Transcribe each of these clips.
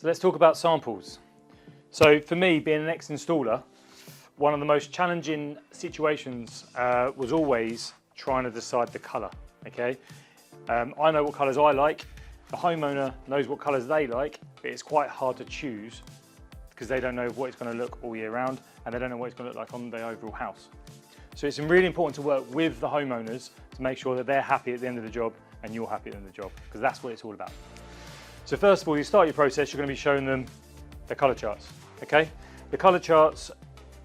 So let's talk about samples. So for me, being an ex-installer, one of the most challenging situations was always trying to decide the colour, okay? I know what colours I like, the homeowner knows what colours they like, but it's quite hard to choose because they don't know what it's going to look all year round and they don't know what it's going to look like on the overall house. So it's really important to work with the homeowners to make sure that they're happy at the end of the job and you're happy at the end of the job, because that's what it's all about. So first of all, you start your process, you're going to be showing them the colour charts, okay? The colour charts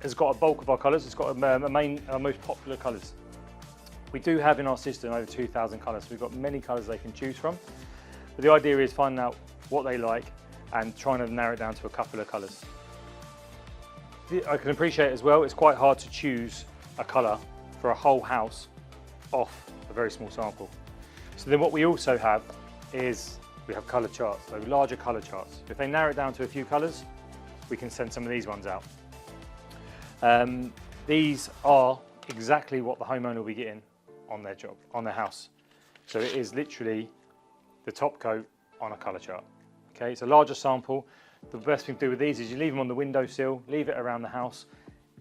has got a bulk of our colours, it's got our most popular colours. We do have in our system over 2,000 colours, so we've got many colours they can choose from. But the idea is finding out what they like and trying to narrow it down to a couple of colours. I can appreciate as well, it's quite hard to choose a colour for a whole house off a very small sample. So then what we also have is we have colour charts, so larger colour charts. If they narrow it down to a few colours, we can send some of these ones out. These are exactly what the homeowner will be getting on their job, on their house. So it is literally the top coat on a colour chart. Okay, it's a larger sample. The best thing to do with these is you leave them on the windowsill, leave it around the house.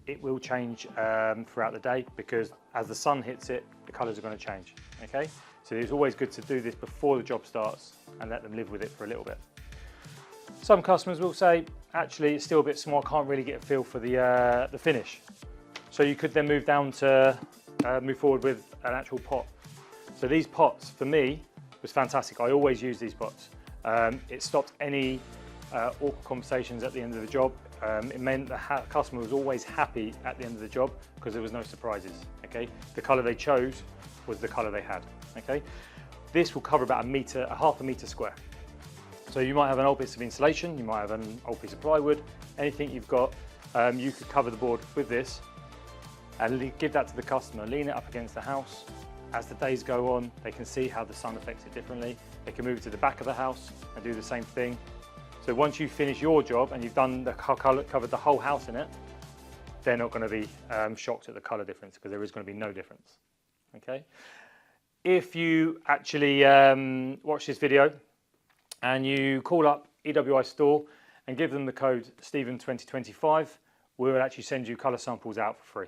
It will change throughout the day because as the sun hits it, the colours are going to change. Okay, so it's always good to do this before the job starts and let them live with it for a little bit. Some customers will say, actually, it's still a bit small, I can't really get a feel for the finish. So you could then move down to move forward with an actual pot. So these pots, for me, was fantastic. I always use these pots. It stopped any awkward conversations at the end of the job. It meant the customer was always happy at the end of the job because there was no surprises. Okay, the colour they chose was the colour they had. Okay, this will cover about a half a metre square. So you might have an old piece of insulation, you might have an old piece of plywood, anything you've got, you could cover the board with this and give that to the customer, lean it up against the house. As the days go on, they can see how the sun affects it differently. They can move it to the back of the house and do the same thing. So once you finish your job and you've done covered the whole house in it, they're not going to be shocked at the colour difference because there is going to be no difference. Okay. If you actually watch this video and you call up EWI Store and give them the code Stephen2025, we will actually send you colour samples out for free.